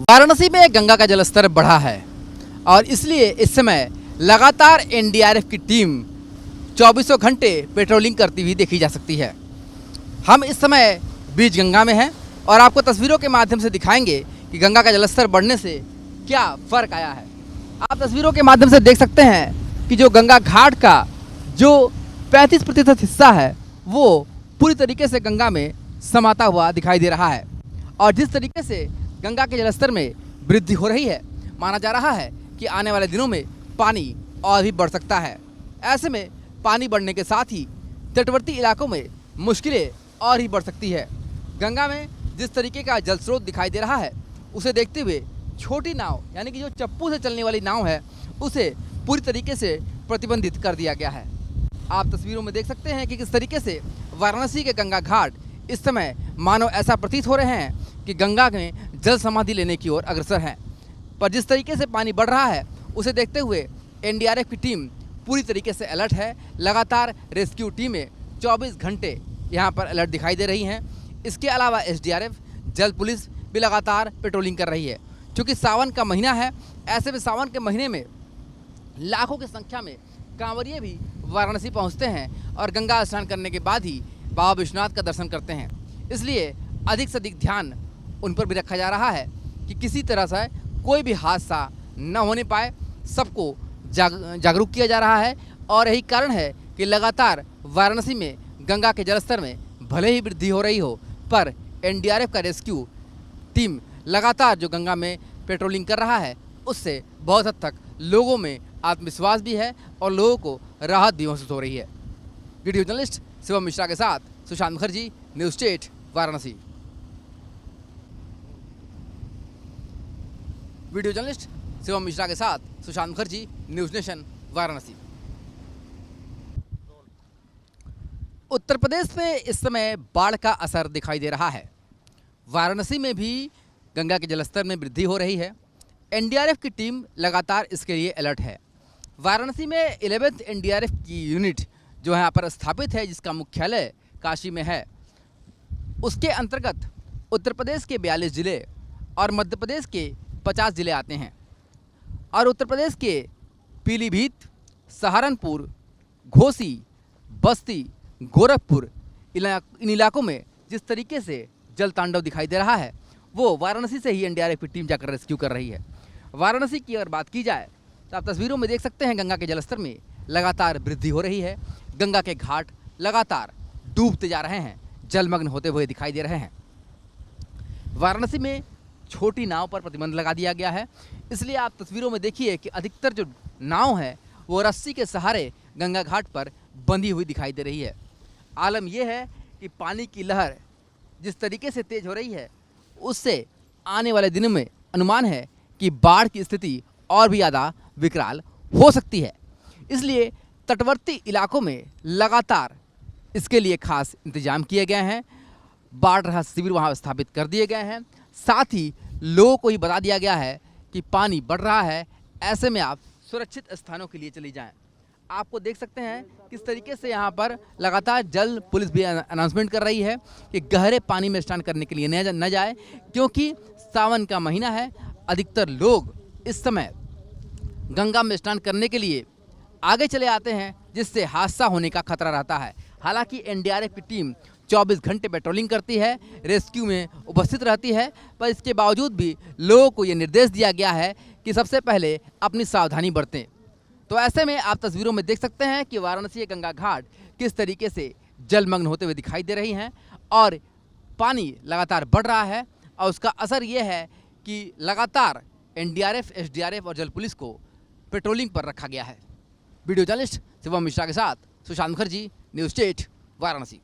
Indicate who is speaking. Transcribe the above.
Speaker 1: वाराणसी में गंगा का जलस्तर बढ़ा है और इसलिए इस समय लगातार एनडीआरएफ की टीम 24 घंटे पेट्रोलिंग करती हुई देखी जा सकती है। हम इस समय बीच गंगा में हैं और आपको तस्वीरों के माध्यम से दिखाएंगे कि गंगा का जलस्तर बढ़ने से क्या फ़र्क आया है। आप तस्वीरों के माध्यम से देख सकते हैं कि जो गंगा घाट का जो 35% हिस्सा है वो पूरी तरीके से गंगा में समाता हुआ दिखाई दे रहा है और जिस तरीके से गंगा के जलस्तर में वृद्धि हो रही है, माना जा रहा है कि आने वाले दिनों में पानी और भी बढ़ सकता है। ऐसे में पानी बढ़ने के साथ ही तटवर्ती इलाकों में मुश्किलें और ही बढ़ सकती है। गंगा में जिस तरीके का जल स्रोत दिखाई दे रहा है उसे देखते हुए छोटी नाव यानी कि जो चप्पू से चलने वाली नाव है उसे पूरी तरीके से प्रतिबंधित कर दिया गया है। आप तस्वीरों में देख सकते हैं कि किस तरीके से वाराणसी के गंगा घाट इस समय मानो ऐसा प्रतीत हो रहे हैं कि गंगा में जल समाधि लेने की ओर अग्रसर हैं। पर जिस तरीके से पानी बढ़ रहा है उसे देखते हुए एनडीआरएफ की टीम पूरी तरीके से अलर्ट है। लगातार रेस्क्यू टीमें 24 घंटे यहां पर अलर्ट दिखाई दे रही हैं। इसके अलावा एसडीआरएफ, जल पुलिस भी लगातार पेट्रोलिंग कर रही है। क्योंकि सावन का महीना है, ऐसे में सावन के महीने में लाखों की संख्या में कांवरिये भी वाराणसी पहुंचते हैं और गंगा स्नान करने के बाद ही बाबा विश्वनाथ का दर्शन करते हैं। इसलिए अधिक से अधिक ध्यान उन पर भी रखा जा रहा है कि किसी तरह से कोई भी हादसा न होने पाए। सबको जागरूक किया जा रहा है और यही कारण है कि लगातार वाराणसी में गंगा के जलस्तर में भले ही वृद्धि हो रही हो पर एनडीआरएफ का रेस्क्यू टीम लगातार जो गंगा में पेट्रोलिंग कर रहा है उससे बहुत हद तक लोगों में आत्मविश्वास भी है और लोगों को राहत भी महसूस हो रही है। वीडियो जर्नलिस्ट शिवम मिश्रा के साथ Sushant Mukherjee, news state Varanasi. Video journalist Shivam Mishra के साथ सुशांत मुखर्जी, न्यूज़ नेशन वाराणसी। उत्तर प्रदेश में इस समय बाढ़ का असर दिखाई दे रहा है। वाराणसी में भी गंगा के जलस्तर में वृद्धि हो रही है। एनडीआरएफ की टीम लगातार इसके लिए अलर्ट है। वाराणसी में 11th एनडीआरएफ की यूनिट जो यहाँ पर स्थापित है, जिसका मुख्यालय काशी में है, उसके अंतर्गत उत्तर प्रदेश के 42 जिले और मध्य प्रदेश के 50 जिले आते हैं और उत्तर प्रदेश के पीलीभीत, सहारनपुर, घोसी, बस्ती, गोरखपुर इन इलाकों में जिस तरीके से जल तांडव दिखाई दे रहा है वो वाराणसी से ही एनडीआरएफ की टीम जाकर रेस्क्यू कर रही है। वाराणसी की अगर बात की जाए तो आप तस्वीरों में देख सकते हैं गंगा के जलस्तर में लगातार वृद्धि हो रही है। गंगा के घाट लगातार डूबते जा रहे हैं, जलमग्न होते हुए दिखाई दे रहे हैं। वाराणसी में छोटी नाव पर प्रतिबंध लगा दिया गया है। इसलिए आप तस्वीरों में देखिए कि अधिकतर जो नाव है वो रस्सी के सहारे गंगा घाट पर बंधी हुई दिखाई दे रही है। आलम यह है कि पानी की लहर जिस तरीके से तेज हो रही है उससे आने वाले दिनों में अनुमान है कि बाढ़ की स्थिति और भी ज़्यादा विकराल हो सकती है। इसलिए तटवर्ती इलाकों में लगातार इसके लिए खास इंतजाम किए गए हैं। बाढ़ राहत शिविर वहाँ स्थापित कर दिए गए हैं। साथ ही लोगों को ही बता दिया गया है कि पानी बढ़ रहा है, ऐसे में आप सुरक्षित स्थानों के लिए चली जाएं। आपको देख सकते हैं किस तरीके से यहाँ पर लगातार जल पुलिस भी अनाउंसमेंट कर रही है कि गहरे पानी में स्नान करने के लिए न जाए, क्योंकि सावन का महीना है। अधिकतर लोग इस समय गंगा में स्नान करने के लिए आगे चले आते हैं, जिससे हादसा होने का खतरा रहता है। हालांकि एनडीआरएफ की टीम 24 घंटे पेट्रोलिंग करती है, रेस्क्यू में उपस्थित रहती है, पर इसके बावजूद भी लोगों को ये निर्देश दिया गया है कि सबसे पहले अपनी सावधानी बरतें। तो ऐसे में आप तस्वीरों में देख सकते हैं कि वाराणसी के गंगा घाट किस तरीके से जलमग्न होते हुए दिखाई दे रही हैं और पानी लगातार बढ़ रहा है और उसका असर ये है कि लगातार एनडीआरएफ, एसडीआरएफ और जल पुलिस को पेट्रोलिंग पर रखा गया है। वीडियो जर्नलिस्ट शिवम मिश्रा के साथ सुशांत मुखर्जी, न्यूज़ स्टेट वाराणसी।